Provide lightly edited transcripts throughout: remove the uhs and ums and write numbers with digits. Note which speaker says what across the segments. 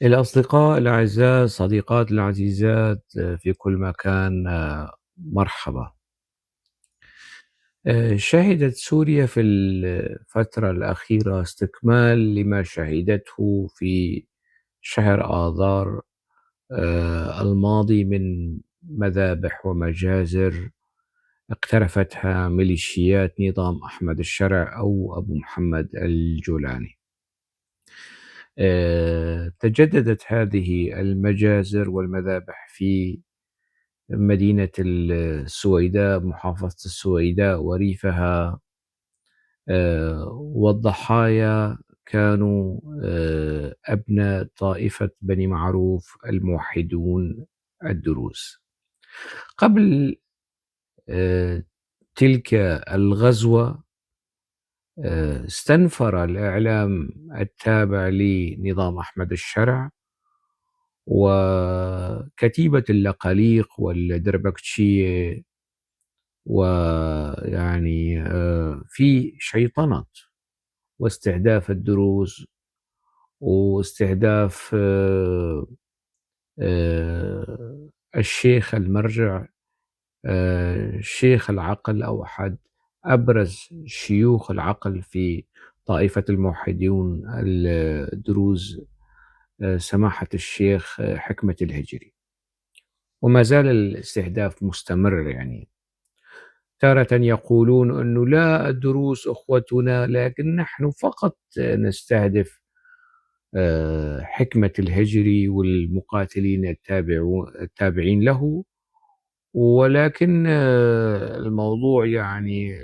Speaker 1: الأصدقاء الأعزاء، الصديقات العزيزات في كل مكان، مرحبا. شهدت سوريا في الفترة الأخيرة استكمال لما شهدته في شهر آذار الماضي من مذابح ومجازر اقترفتها ميليشيات نظام أحمد الشرع أو أبو محمد الجولاني. تجددت هذه المجازر والمذابح في مدينة السويداء، محافظة السويداء وريفها، والضحايا كانوا أبناء طائفة بني معروف الموحدون الدروز. قبل آه، تلك الغزوة استنفر الإعلام التابع لنظام أحمد الشرع وكتيبة اللقاليق والدربكتشية، ويعني في شيطنة واستهداف الدروز واستهداف الشيخ المرجع، شيخ العقل أو أحد أبرز شيوخ العقل في طائفة الموحدون الدروز، سماحة الشيخ حكمة الهجري. وما زال الاستهداف مستمر، يعني تارة يقولون أنه لا، الدروز أخوتنا، لكن نحن فقط نستهدف حكمة الهجري والمقاتلين التابعين له. ولكن الموضوع يعني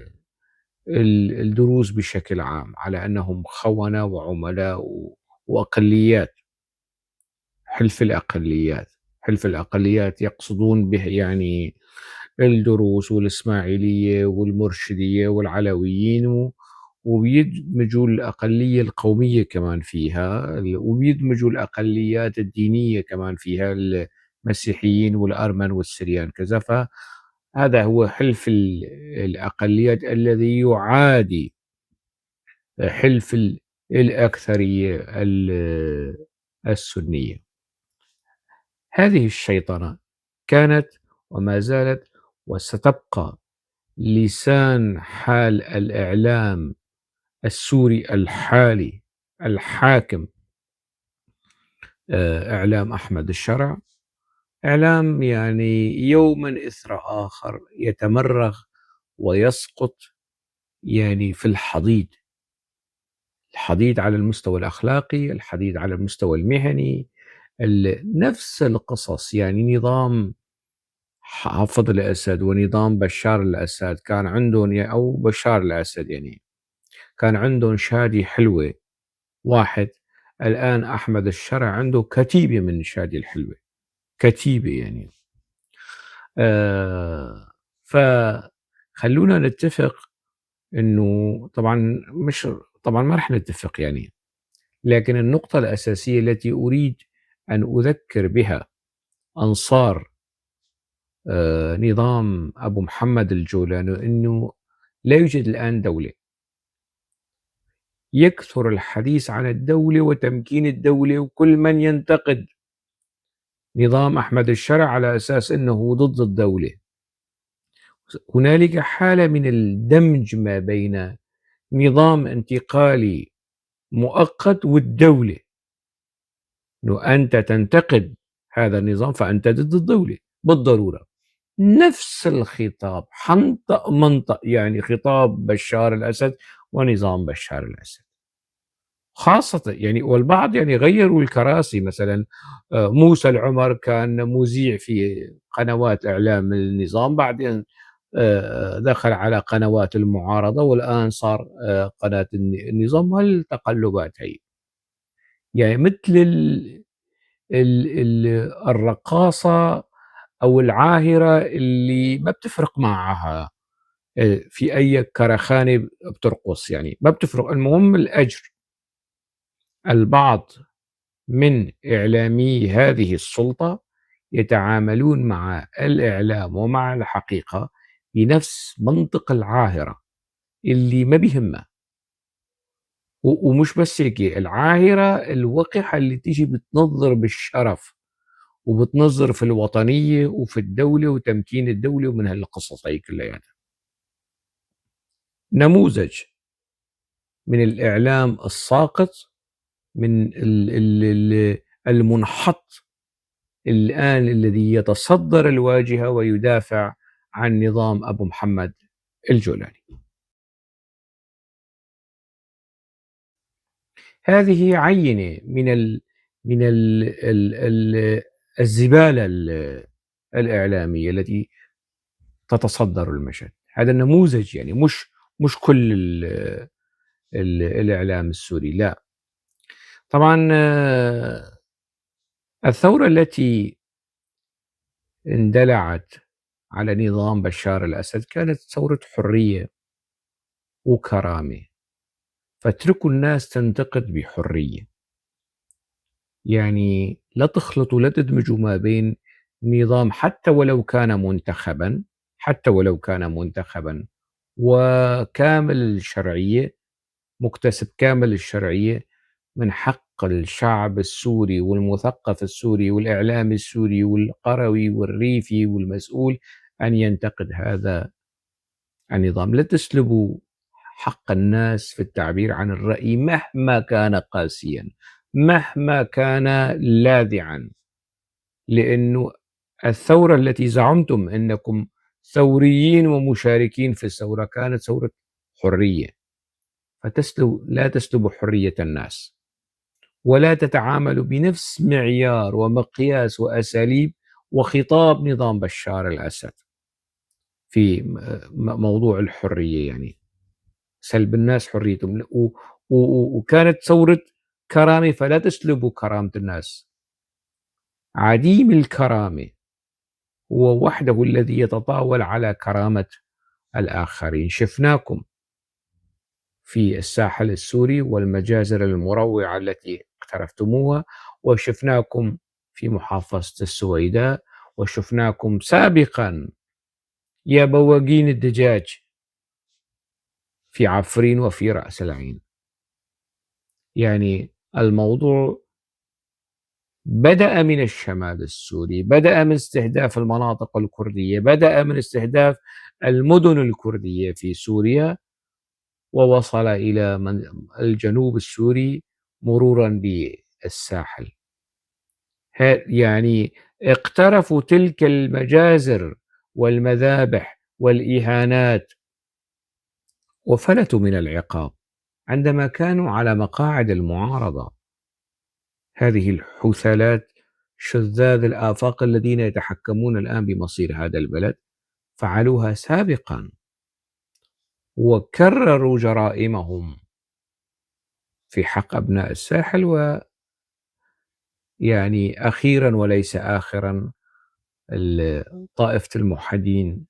Speaker 1: الدروز بشكل عام على أنهم خونة وعملاء وأقليات. حلف الأقليات يقصدون به يعني الدروز والإسماعيلية والمرشدية والعلويين، وبيدمجوا الأقلية القومية كمان فيها، وبيدمجوا الأقليات الدينية كمان فيها، المسيحيين والأرمن والسريان كذا. فهذا هو حلف الأقليات الذي يعادي حلف الأكثرية السنية. هذه الشيطنة كانت وما زالت وستبقى لسان حال الإعلام السوري الحالي الحاكم، إعلام أحمد الشرع. إعلام يعني يوما إثر آخر يتمرغ ويسقط يعني في الحضيض على المستوى الأخلاقي، الحديث على المستوى المهني، نفس القصص. يعني نظام حافظ الأسد ونظام بشار الأسد كان عندهم، أو بشار الأسد، يعني كان عندهم شادي حلوة واحد. الآن أحمد الشرع عنده كتيبة من شادي الحلوة، كتيبة يعني. فخلونا نتفق إنه طبعا ما رح نتفق يعني، لكن النقطة الأساسية التي أريد أن أذكر بها أنصار نظام أبو محمد الجولاني أنه لا يوجد الآن دولة. يكثر الحديث عن الدولة وتمكين الدولة، وكل من ينتقد نظام أحمد الشرع على أساس أنه ضد الدولة. هنالك حالة من الدمج ما بين نظام انتقالي مؤقت والدولة، أنه أنت تنتقد هذا النظام فأنت ضد الدولة بالضرورة. نفس الخطاب حنطق منطق، يعني خطاب بشار الأسد ونظام بشار الأسد خاصة. يعني والبعض يعني غيروا الكراسي. مثلا موسى العمر كان مذيع في قنوات إعلام النظام، بعدين دخل على قنوات المعارضة، والآن صار قناة النظام. والتقلبات هي يعني مثل الرقاصة أو العاهرة اللي ما بتفرق معها في أي كرخانة بترقص، يعني ما بتفرق، المهم الأجر. البعض من إعلامي هذه السلطة يتعاملون مع الإعلام ومع الحقيقة بنفس منطق العاهرة اللي ما بيهمه. ومش بس هيك، العاهرة الوقحة اللي تيجي بتنظّر بالشرف وبتنظّر في الوطنية وفي الدولة وتمكين الدولة ومن هالقصص هي كلّياتها. نموذج من الإعلام الساقط، من المنحط الآن الذي يتصدر الواجهة ويدافع عن نظام أبو محمد الجولاني. هذه عينة من الزبالة الإعلامية التي تتصدر المشهد. هذا النموذج، يعني مش كل الإعلام السوري، لا. طبعا الثورة التي اندلعت على نظام بشار الأسد كانت ثورة حرية وكرامة، فاتركوا الناس تنتقد بحرية. يعني لا تخلطوا، لا تدمجوا ما بين نظام حتى ولو كان منتخبا وكامل الشرعية، مكتسب كامل الشرعية. من حق الشعب السوري والمثقف السوري والإعلامي السوري والقروي والريفي والمسؤول أن ينتقد هذا النظام. لا تسلبوا حق الناس في التعبير عن الرأي مهما كان قاسيا، مهما كان لاذعا، لأنه الثورة التي زعمتم أنكم ثوريين ومشاركين في الثورة كانت ثورة حرية، لا تسلبوا حرية الناس، ولا تتعاملوا بنفس معيار ومقياس وأساليب وخطاب نظام بشار الأسد في موضوع الحرية، يعني سلب الناس حريتهم. وكانت ثورة كرامة، فلا تسلبوا كرامة الناس. عديم الكرامة هو وحده الذي يتطاول على كرامة الآخرين. شفناكم في الساحل السوري والمجازر المروعة التي اقترفتموها، وشفناكم في محافظة السويداء، وشفناكم سابقا يا بواقين الدجاج في عفرين وفي رأس العين. يعني الموضوع بدأ من الشمال السوري، بدأ من استهداف المناطق الكردية، بدأ من استهداف المدن الكردية في سوريا، ووصل إلى الجنوب السوري مرورا بالساحل. يعني اقترفوا تلك المجازر والمذابح والإهانات وفلتوا من العقاب عندما كانوا على مقاعد المعارضة. هذه الحثالات شذاذ الآفاق الذين يتحكمون الآن بمصير هذا البلد فعلوها سابقا وكرروا جرائمهم في حق أبناء الساحل. ويعني أخيرا وليس آخرا طائفة الموحدين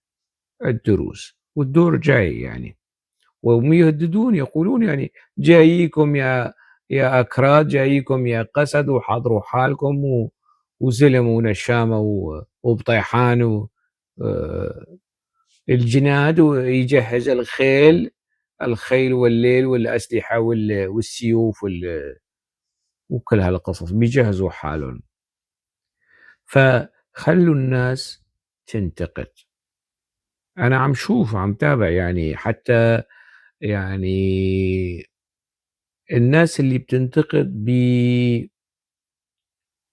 Speaker 1: الدروز، والدور جاي يعني. وهم يهددون، يقولون يعني جاييكم يا أكراد، جاييكم يا قسد، وحضروا حالكم وزلم ونشامة وبطيحان الجناد، ويجهز الخيل والليل والأسلحة والسيوف وكل هالقصص بيجهزوا حالهم. فخلوا الناس تنتقد. أنا عم شوف، عم تابع، يعني حتى يعني الناس اللي بتنتقد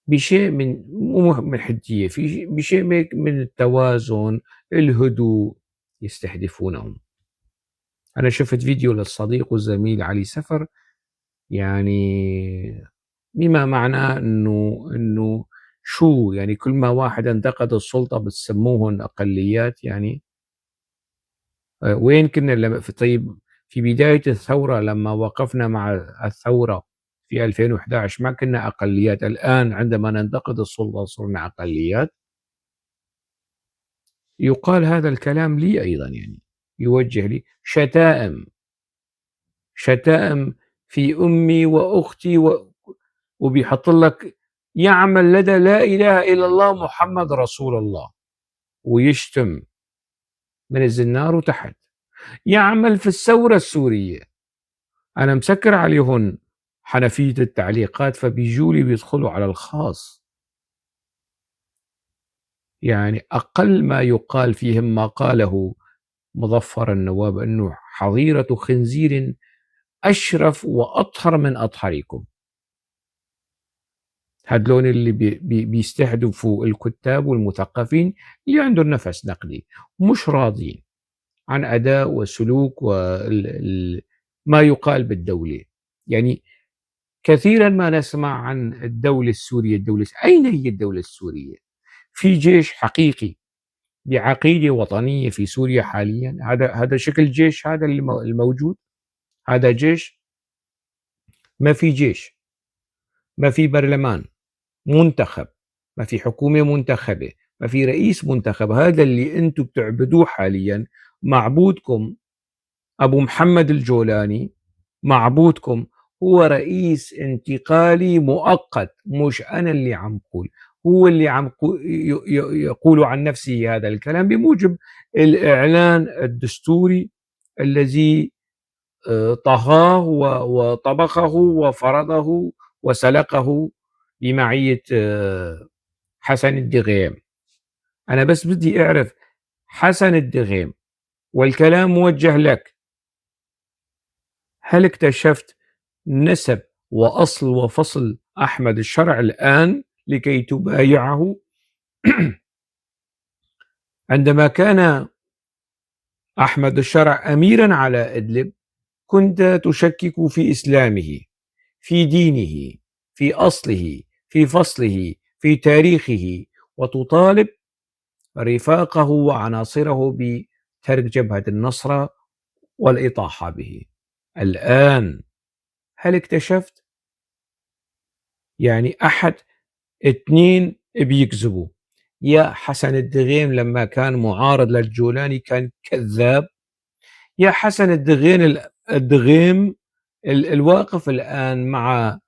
Speaker 1: بشيء مو من حدية، بشيء من التوازن، الهدوء، يستهدفونهم. أنا شفت فيديو للصديق والزميل علي سفر، يعني بما معناه إنه شو يعني كل ما واحد انتقد السلطة بتسموهن أقليات. يعني وين كنا طيب في بداية الثورة لما وقفنا مع الثورة في 2011 ما كنا أقليات؟ الآن عندما ننتقد السلطة صرنا أقليات. يقال هذا الكلام لي أيضا، يعني يوجه لي شتائم في أمي وأختي وبيحط لك يعمل لدى لا إله إلا الله محمد رسول الله، ويشتم من الزنار وتحت. يعمل في الثورة السورية، أنا مسكر عليهن حنفية التعليقات، فبيجوا لي بيدخلوا على الخاص. يعني أقل ما يقال فيهم ما قاله مظفر النواب، أنه حظيرة خنزير أشرف وأطهر من أطهركم. هدول اللي بيستهدفوا الكتاب والمثقفين اللي عندهم نفس نقدي، مش راضين عن أداء وسلوك ما يقال بالدولة. يعني كثيرا ما نسمع عن الدولة السورية. أين هي الدولة السورية؟ في جيش حقيقي بعقيدة وطنية في سوريا حاليا؟ هذا شكل جيش، هذا الموجود. هذا جيش؟ ما في جيش، ما في برلمان منتخب، ما في حكومة منتخبة، ما في رئيس منتخب. هذا اللي انتم بتعبدوه حاليا. معبودكم أبو محمد الجولاني، معبودكم هو رئيس انتقالي مؤقت. مش أنا اللي عم قول، هو اللي عم يقول عن نفسه هذا الكلام بموجب الإعلان الدستوري الذي طهاه وطبخه وفرضه وسلقه بمعية حسن الدغيم. أنا بس بدي أعرف حسن الدغيم، والكلام موجه لك، هل اكتشفت نسب وأصل وفصل أحمد الشرع الآن لكي تبايعه؟ عندما كان أحمد الشرع أميرا على إدلب كنت تشكك في إسلامه، في دينه، في أصله، في فصله، في تاريخه، وتطالب رفاقه وعناصره بترك جبهة النصرة والإطاحة به. الآن هل اكتشفت؟ يعني أحد اثنين بيكذبوا. يا حسن الدغيم لما كان معارض للجولاني كان كذاب، يا حسن الدغيم الواقف الآن مع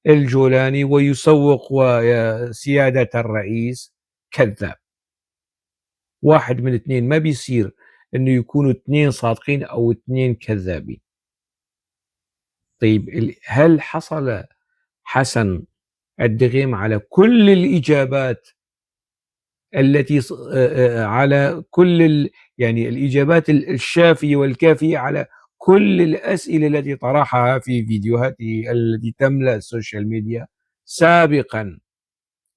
Speaker 1: الجولاني ويسوق وسيادة الرئيس كذاب. واحد من اثنين، ما بيصير انه يكونوا اثنين صادقين او اثنين كذابين. طيب هل حصل حسن الدغيم على كل الإجابات التي على كل يعني الإجابات الشافية والكافية على كل الأسئلة التي طرحها في فيديوهاته التي تملأ السوشيال ميديا سابقا،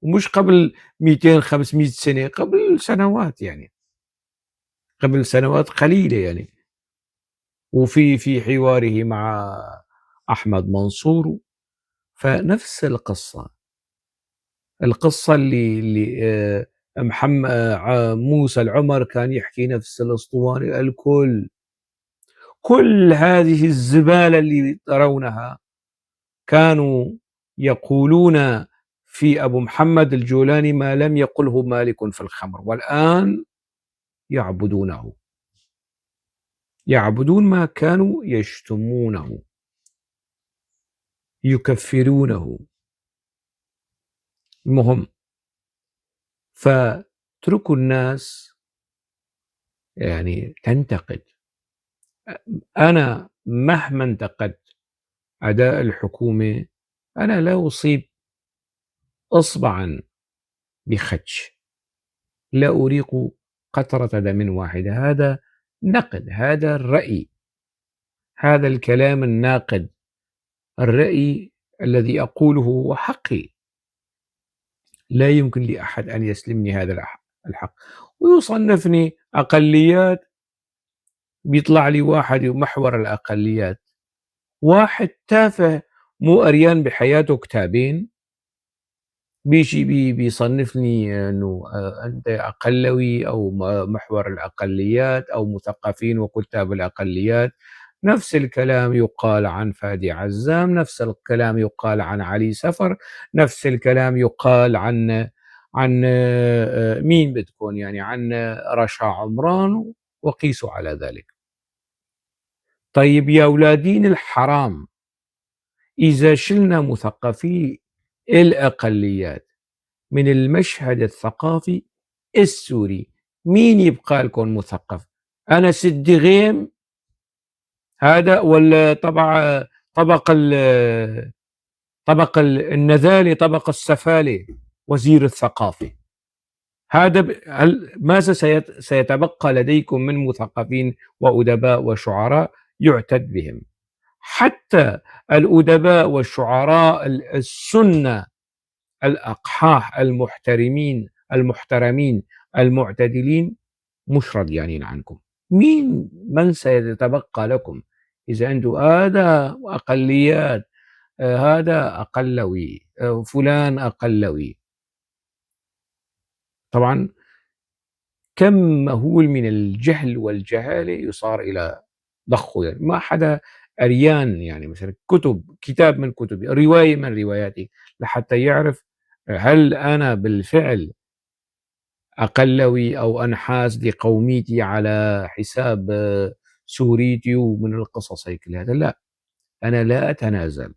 Speaker 1: ومش قبل 200 500 سنة، قبل سنوات، يعني قبل سنوات قليلة يعني. وفي حواره مع أحمد منصور، فنفس القصة اللي محمد موسى العمر كان يحكي نفس الأسطوانة. كل هذه الزبالة اللي ترونها كانوا يقولون في أبو محمد الجولاني ما لم يقله مالك في الخمر، والآن يعبدونه، يعبدون ما كانوا يشتمونه، يكفرونه. المهم، فتركوا الناس يعني تنتقد. أنا مهما انتقدت أداء الحكومة، أنا لا أصيب إصبعا بخدش، لا أريق قطرة دم واحدة. هذا نقد، هذا الرأي، هذا الكلام الناقد، الرأي الذي أقوله هو حقي. لا يمكن لأحد أن يسلمني هذا الحق ويصنفني أقليات. بيطلع لي واحد محور الأقليات، واحد تافه مو أريان بحياته كتابين، بيجي بيصنفني انه انت اقلوي او محور الاقليات او مثقفين وكتاب الاقليات. نفس الكلام يقال عن فادي عزام، نفس الكلام يقال عن علي سفر، نفس الكلام يقال عن مين بتكون، يعني عن رشا عمران، وقيسوا على ذلك. طيب يا أولادين الحرام، إذا شلنا مثقفي الأقليات من المشهد الثقافي السوري، مين يبقى لكم مثقف؟ أنس الدغيم هذا، ولا طبق النذالي، طبق السفالي، وزير الثقافة. ماذا سيتبقى لديكم من مثقفين وأدباء وشعراء يعتد بهم؟ حتى الأدباء والشعراء السنة الأقحاح المحترمين المعتدلين مش رضيانين عنكم. من سيتبقى لكم إذا أنتم هذا أقليات، هذا أقلوي، فلان أقلوي؟ طبعا كم مهول من الجهل والجهالة يصار إلى ضخه، يعني ما حدا أريان، يعني مثلا كتاب من كتبي، رواية من رواياتي، لحتى يعرف هل أنا بالفعل أقلوي أو أنحاز لقوميتي على حساب سوريتي ومن القصص هيك. هذا لا، أنا لا أتنازل.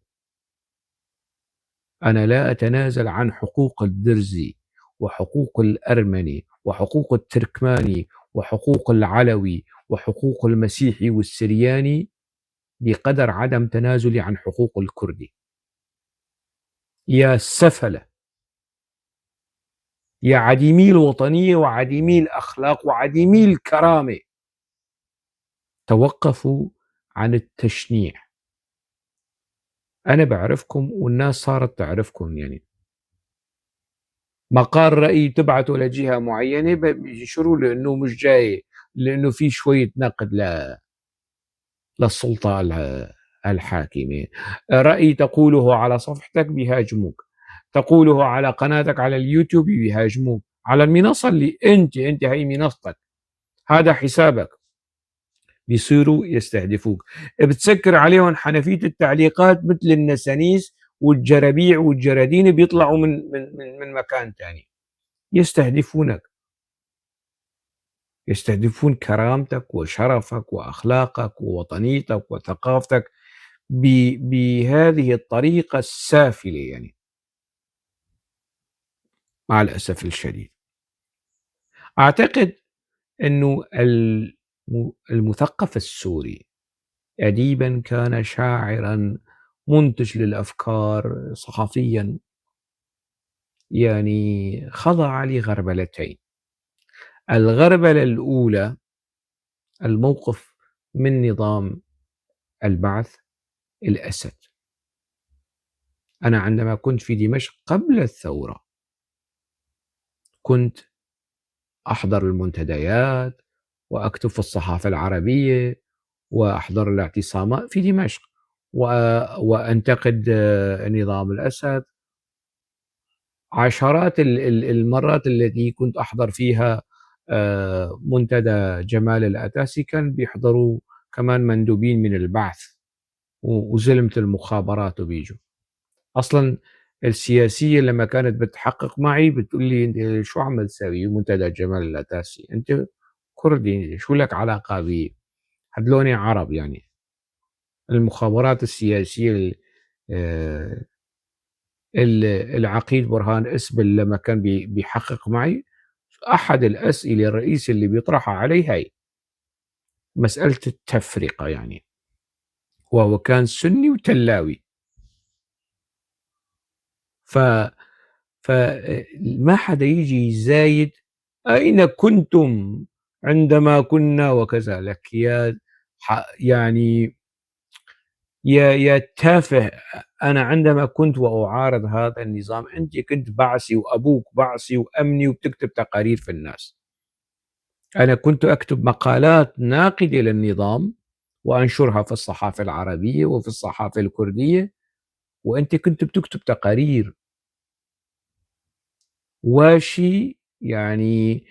Speaker 1: أنا لا أتنازل عن حقوق الدرزي وحقوق الأرمني وحقوق التركماني وحقوق العلوي وحقوق المسيحي والسرياني بقدر عدم تنازلي عن حقوق الكردي. يا سفلة، يا عديمي الوطنية وعديمي الأخلاق وعديمي الكرامة، توقفوا عن التشنيع. أنا بعرفكم والناس صارت تعرفكم، يعني مقال رأي تبعته لجهة معينة بيشروا لأنه مش جاي، لأنه في شوية نقد للسلطة الحاكمة. رأي تقوله على صفحتك بيهاجموك، تقوله على قناتك على اليوتيوب بيهاجموك، على المنصة اللي أنت هي منصتك، هذا حسابك، بيصيروا يستهدفوك. بتسكر عليهم حنفية التعليقات مثل النسانيس والجرابيع والجرادين، بيطلعوا من مكان ثاني يستهدفونك، يستهدفون كرامتك وشرفك وأخلاقك ووطنيتك وثقافتك بهذه الطريقة السافلة، يعني مع الأسف الشديد. أعتقد أنه المثقف السوري أديبا كان، شاعرا، منتج للأفكار، صحفيا، يعني خضع لغربلتين. الغربلة الأولى الموقف من نظام البعث الأسد. أنا عندما كنت في دمشق قبل الثورة كنت أحضر المنتديات وأكتب في الصحافة العربية وأحضر الاعتصامات في دمشق وأنتقد نظام الأسد. عشرات المرات التي كنت أحضر فيها منتدى جمال الأتاسي كان بيحضروا كمان مندوبين من البعث وزلمة المخابرات وبيجوا. أصلا السياسية لما كانت بتحقق معي بتقول لي أنت شو عم تسوي منتدى جمال الأتاسي؟ أنت كردي، شو لك علاقة بي؟ هدلوني عرب. يعني المخابرات السياسية العقيد برهان اسبل لما كان بيحقق معي، أحد الأسئلة الرئيسية اللي بيطرحها علي هي مسألة التفرقة، يعني وهو كان سني وتلاوي. فما حدا يجي يزايد أين كنتم عندما كنا وكذا لك، يعني يا تافه. أنا عندما كنت وأعارض هذا النظام أنت كنت بعثي وأبوك بعثي وأمني وبتكتب تقارير في الناس. أنا كنت أكتب مقالات ناقدة للنظام وأنشرها في الصحافة العربية وفي الصحافة الكردية، وأنت كنت بتكتب تقارير واشي، يعني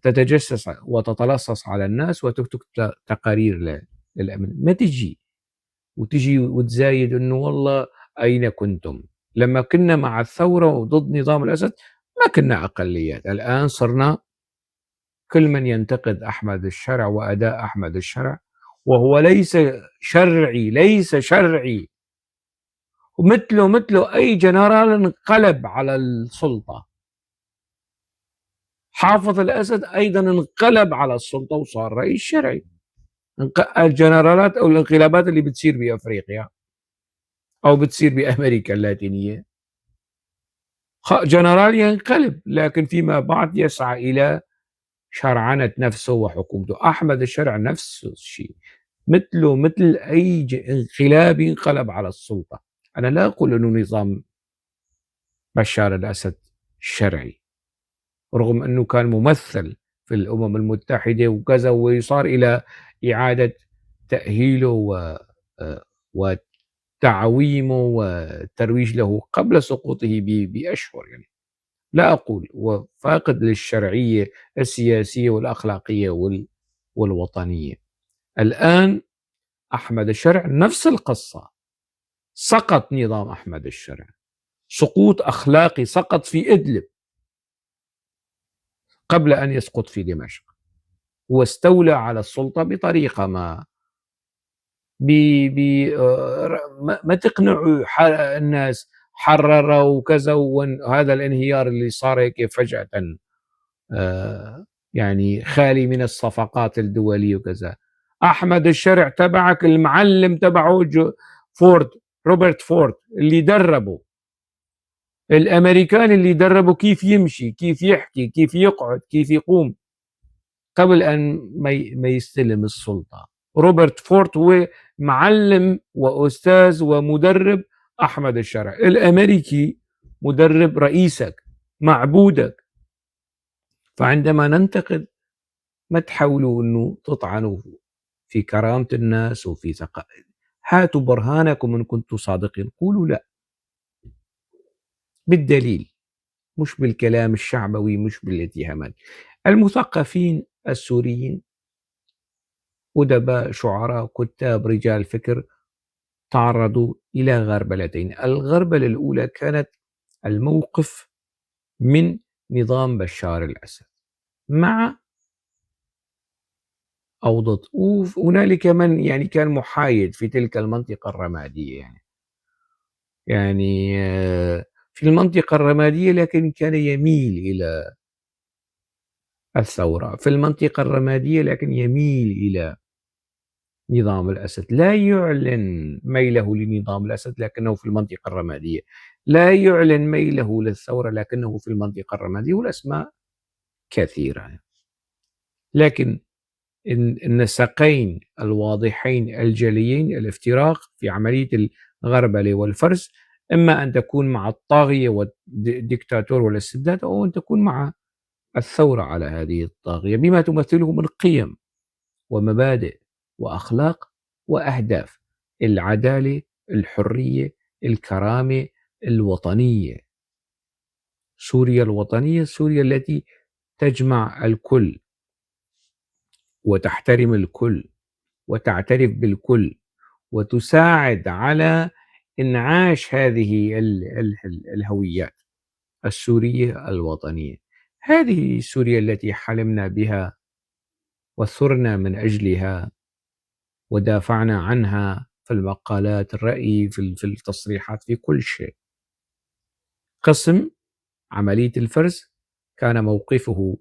Speaker 1: تتجسس وتتلصص على الناس وتكتب تقارير للأمن. ما تجي وتزايد انه والله اين كنتم لما كنا مع الثوره وضد نظام الاسد؟ ما كنا اقليات. الان صرنا كل من ينتقد احمد الشرع واداء احمد الشرع وهو ليس شرعي، ومثله اي جنرال انقلب على السلطه. حافظ الاسد ايضا انقلب على السلطه وصار رئيس شرعي. الجنرالات أو الانقلابات اللي بتصير بأفريقيا أو بتصير بأمريكا اللاتينية، جنرال ينقلب، لكن فيما بعد يسعى إلى شرعنة نفسه وحكومته. أحمد الشرع نفس الشيء، مثله مثل أي انقلاب انقلب على السلطة. أنا لا أقول أنه نظام بشار الأسد شرعي، رغم أنه كان ممثل في الأمم المتحدة وكذا، ويصار إلى إعادة تأهيله وتعويمه والترويج له قبل سقوطه بأشهر. يعني لا أقول وفاقد للشرعية السياسية والأخلاقية والوطنية. الآن أحمد الشرع نفس القصة، سقط نظام أحمد الشرع سقوط أخلاقي، سقط في إدلب قبل أن يسقط في دمشق، واستولى على السلطة بطريقة ما ما تقنعوا الناس، حرروا وكذا، وهذا الانهيار اللي صار هيك فجأة يعني خالي من الصفقات الدولية وكذا. أحمد الشرع تبعك المعلم تبعه فورد، روبرت فورد اللي دربه، الأمريكان اللي دربه كيف يمشي، كيف يحكي، كيف يقعد، كيف يقوم قبل أن ما يستلم السلطة. روبرت فورد هو معلم وأستاذ ومدرب أحمد الشرع. الأمريكي مدرب رئيسك، معبودك. فعندما ننتقد ما تحاولوا أنه تطعنوا في كرامة الناس وفي هاتوا برهانكم إن كنتم صادقين، قولوا لا بالدليل، مش بالكلام الشعبوي، مش بالاتهامات. المثقفين السوريين، أدباء، شعراء، كتاب، رجال فكر، تعرضوا إلى غربلتين. الغربلة الأولى كانت الموقف من نظام بشار الأسد مع أو ضد. وهنالك من يعني كان محايد في تلك المنطقة الرمادية، يعني في المنطقة الرمادية، لكن كان يميل إلى الثورة في المنطقة الرمادية، لكن يميل إلى نظام الأسد. لا يعلن ميله لنظام الأسد لكنه في المنطقة الرمادية، لا يعلن ميله للثورة لكنه في المنطقة الرمادية، والأسماء كثيرة. لكن النسقين الواضحين الجليين، الافتراق في عملية الغربلة والفرز، إما أن تكون مع الطاغية والديكتاتور والاستبداد، أو أن تكون مع الثورة على هذه الطاغية بما تمثله من قيم ومبادئ وأخلاق وأهداف: العدالة، الحرية، الكرامة، الوطنية. سوريا الوطنية، سوريا التي تجمع الكل وتحترم الكل وتعترف بالكل وتساعد على إنعاش هذه الهويات السورية الوطنية. هذه سوريا التي حلمنا بها وثرنا من أجلها ودافعنا عنها في المقالات، الرأي، في التصريحات، في كل شيء. قسم عملية الفرز كان موقفه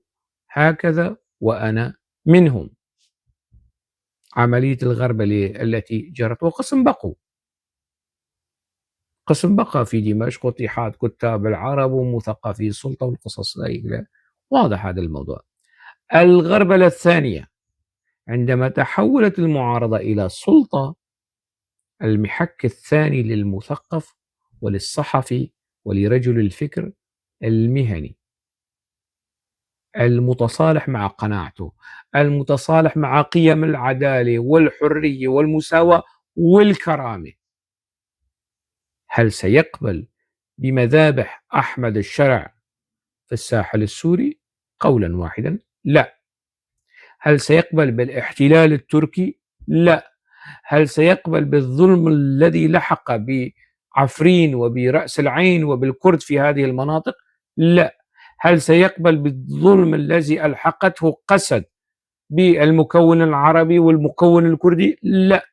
Speaker 1: هكذا وأنا منهم. عملية الغربلة التي جرت، وقسم بقوا، قسم بقى في دمشق، اتحاد كتاب العرب ومثقفي السلطة والقصص، واضح هذا الموضوع. الغربلة الثانية عندما تحولت المعارضة إلى السلطة، المحك الثاني للمثقف وللصحفي ولرجل الفكر المهني المتصالح مع قناعته، المتصالح مع قيم العدالة والحرية والمساواة والكرامة، هل سيقبل بمذابح أحمد الشرع في الساحل السوري؟ قولا واحدا لا. هل سيقبل بالاحتلال التركي؟ لا. هل سيقبل بالظلم الذي لحق بعفرين وبرأس العين وبالكرد في هذه المناطق؟ لا. هل سيقبل بالظلم الذي ألحقته قسد بالمكون العربي والمكون الكردي؟ لا.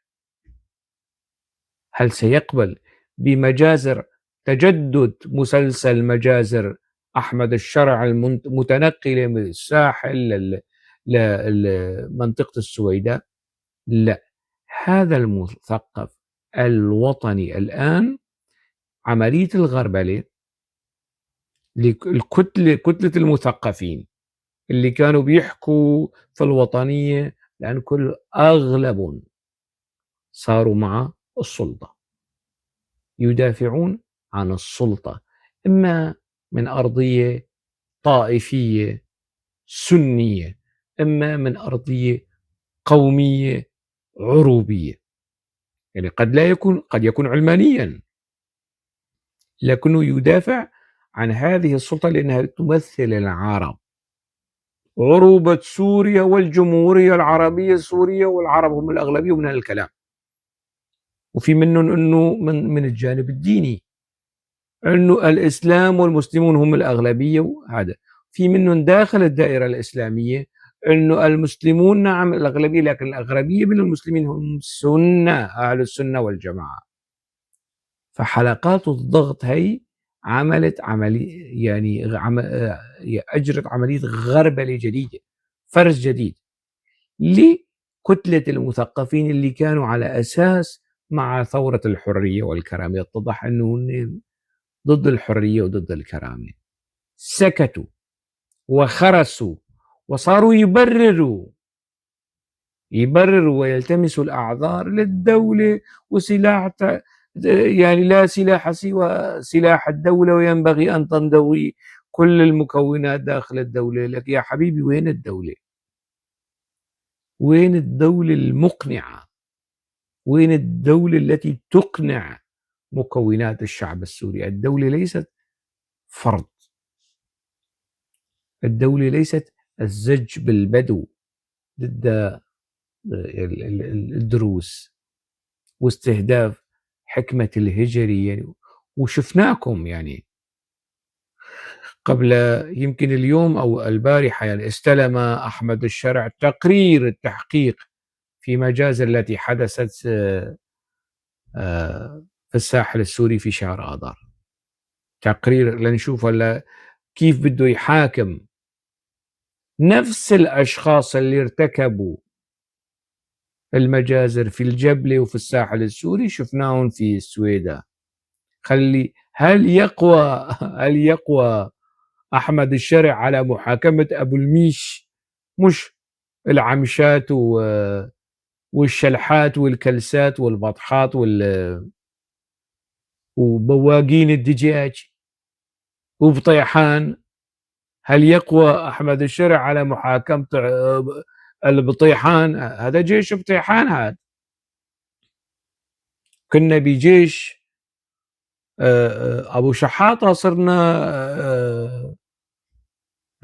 Speaker 1: هل سيقبل بمجازر تجدد مسلسل مجازر أحمد الشرع المتنقلة من الساحل لمنطقة السويداء؟ لأ، هذا المثقف الوطني الآن عملية الغربلة كتلة المثقفين اللي كانوا بيحكوا في الوطنية، لأن أغلبهم صاروا مع السلطة، يدافعون عن السلطة، إما من أرضية طائفية سنية، إما من أرضية قومية عروبية. يعني قد يكون علمانيًا، لكنه يدافع عن هذه السلطة لأنها تمثل العرب، عروبة سوريا والجمهورية العربية السورية، والعرب هم الأغلبية من الكلام. وفي منهم إنه من الجانب الديني، إنه الإسلام والمسلمون هم الأغلبية، وهذا في منهم داخل الدائرة الإسلامية إنه المسلمون نعم الأغلبية، لكن الأغلبية من المسلمين هم سنة، أهل السنة والجماعة. فحلقات الضغط هي عملت يعني أجرت عملية غربلة جديدة، فرز جديد لكتلة المثقفين اللي كانوا على أساس مع ثورة الحرية والكرامة. اتضح أنه ضد الحرية وضد الكرامة، سكتوا وخرسوا وصاروا يبرروا ويلتمسوا الأعذار للدولة وسلاح يعني لا سلاح سوى سلاح الدولة، وينبغي أن تنضوي كل المكونات داخل الدولة. لك يا حبيبي، وين الدولة؟ وين الدولة المقنعة؟ وين الدولة التي تقنع مكونات الشعب السوري؟ الدولة ليست فرض، الدولة ليست الزج بالبدو ضد الدروز واستهداف حكمة الهجري يعني. وشفناكم يعني قبل يمكن اليوم أو البارحة، يعني استلم أحمد الشرع تقرير التحقيق في مجازر التي حدثت في الساحل السوري في شهر آذار. تقرير لنشوف كيف بده يحاكم نفس الأشخاص اللي ارتكبوا المجازر في الجبلة وفي الساحل السوري، شفناهم في السويدة. هل يقوى أحمد الشرع على محاكمة أبو الميش، مش العمشات والشلحات والكلسات والبطحات وبواقين الدجاج وبطيحان؟ هل يقوى أحمد الشرع على محاكمة البطيحان؟ هذا جيش بطيحان. هذا كنا بجيش أبو شحاطة، صرنا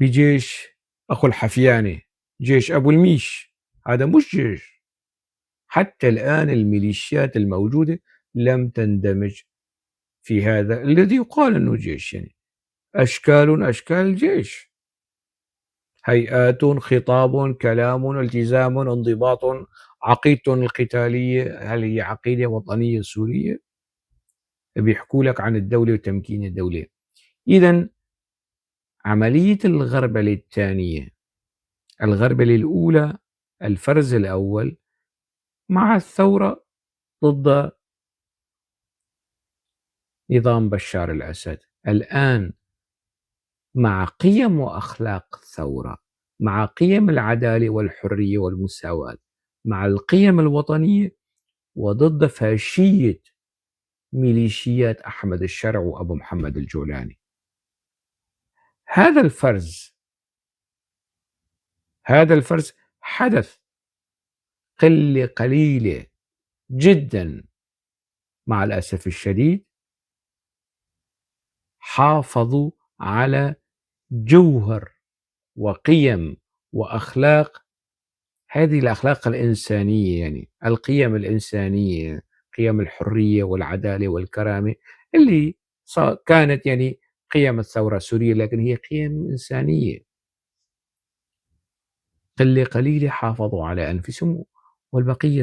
Speaker 1: بجيش أخو الحفياني، جيش أبو الميش. هذا مش جيش. حتى الآن الميليشيات الموجودة لم تندمج في هذا الذي يقال أنه جيش، يعني أشكال الجيش، هيئات، خطاب، كلام، التزام، انضباط، عقيدة القتالية هل هي عقيدة وطنية سورية؟ بيحكوا لك عن الدولة وتمكين الدولة. إذا عملية الغربلة الثانية، الغربلة الأولى الفرز الأول مع الثورة ضد نظام بشار الأسد، الآن مع قيم وأخلاق الثورة، مع قيم العدالة والحرية والمساواة، مع القيم الوطنية، وضد فاشية ميليشيات أحمد الشرع وأبو محمد الجولاني. هذا الفرز حدث قلة قليلة جدا، مع الأسف الشديد حافظوا على جوهر وقيم وأخلاق، هذه الأخلاق الإنسانية، يعني القيم الإنسانية، قيم الحرية والعدالة والكرامة اللي كانت يعني قيم الثورة السورية، لكن هي قيم إنسانية. قلة قليلة حافظوا على أنفسهم، والبقية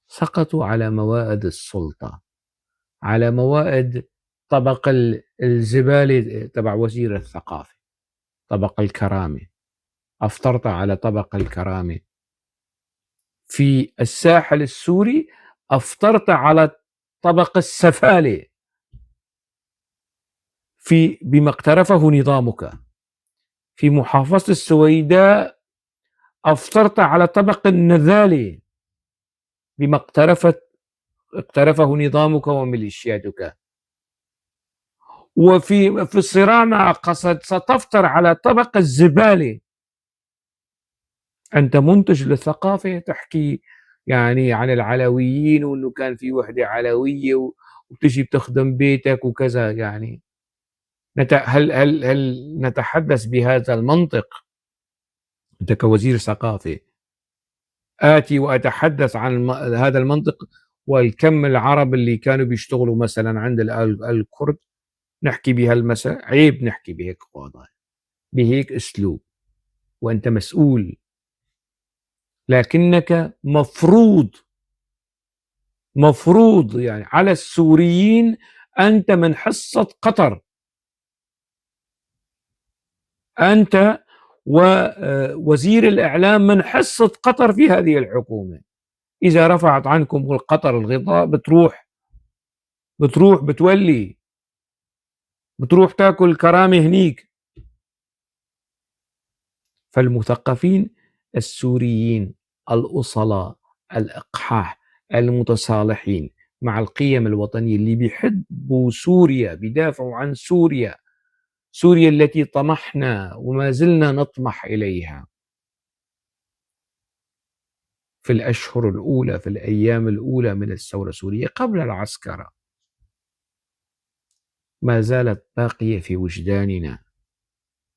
Speaker 1: سقطوا على موائد السلطة، على موائد طبق الزبالة تبع وزير الثقافة، طبق الكرامة. أفطرت على طبق الكرامة في الساحل السوري أفطرت على طبق السفالي بما اقترفه نظامك. في محافظة السويداء أفطرت على طبق النذالي بما اقترفه نظامك وميليشياتك. وفي الصرامة ستفطر على طبق الزبالة. أنت منتج للثقافة، تحكي يعني عن العلويين وأنه كان في وحدة علوية وبتجي بتخدم بيتك وكذا. يعني هل نتحدث بهذا المنطق؟ أنت كوزير ثقافة آتي وأتحدث عن هذا المنطق والكم العرب اللي كانوا بيشتغلوا مثلا عند الكرد، نحكي بهالمسألة؟ عيب نحكي بهيك قضايا بهيك أسلوب وأنت مسؤول. لكنك مفروض يعني على السوريين، أنت من حصة قطر، أنت ووزير الإعلام من حصة قطر في هذه الحكومة. إذا رفعت عنكم قطر الغطاء بتروح بتولي بتروح تاكل كرامة هنيك. فالمثقفين السوريين الأصلاء الأقحاح المتصالحين مع القيم الوطنية اللي بيحبوا سوريا، بيدافعوا عن سوريا التي طمحنا وما زلنا نطمح إليها. في الأشهر الأولى، في الأيام الأولى من الثورة السورية قبل العسكرة، ما زالت باقية في وجداننا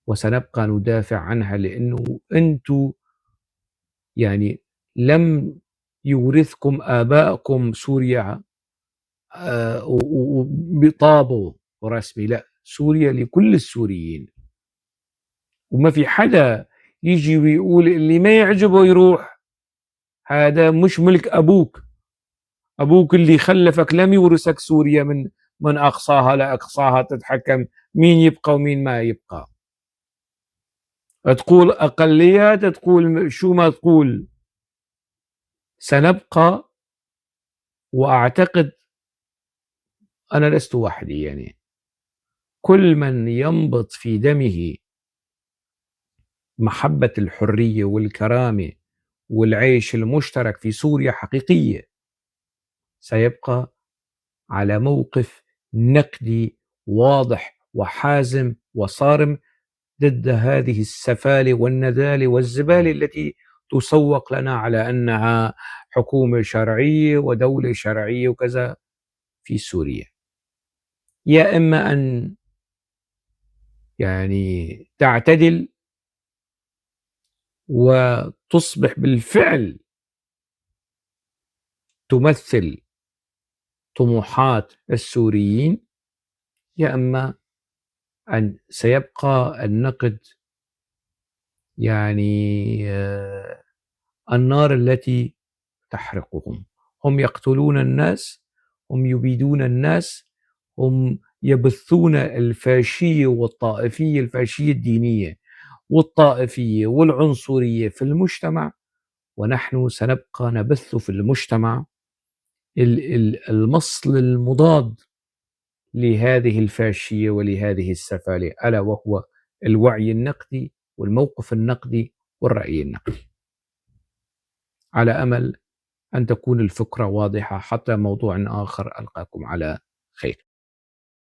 Speaker 1: وسنبقى ندافع عنها، لأنه أنتم يعني لم يورثكم آبائكم سوريا بطابو رسمي، لا، سوريا لكل السوريين. وما في حدا يجي ويقول اللي ما يعجبه يروح، هذا مش ملك أبوك اللي خلفك لم يورثك سوريا من أقصاها لأقصاها تتحكم مين يبقى ومين ما يبقى. تقول أقليات، تقول شو ما تقول، سنبقى. وأعتقد أنا لست وحدي، يعني كل من ينبض في دمه محبة الحرية والكرامة والعيش المشترك في سوريا حقيقية سيبقى على موقف نقدي واضح وحازم وصارم ضد هذه السفالة والنذالة والزبالة التي تسوق لنا على أنها حكومة شرعية ودولة شرعية وكذا في سوريا. يا إما أن يعني تعتدل وتصبح بالفعل تمثل طموحات السوريين، يا إما أن سيبقى النقد يعني النار التي تحرقهم. هم يقتلون الناس، هم يبيدون الناس، هم يبثون الفاشية والطائفية، الفاشية الدينية والطائفية والعنصرية في المجتمع، ونحن سنبقى نبث في المجتمع المصل المضاد لهذه الفاشية ولهذه السفالة، ألا وهو الوعي النقدي والموقف النقدي والرأي النقدي. على أمل أن تكون الفكرة واضحة. حتى موضوع آخر، ألقاكم على خير.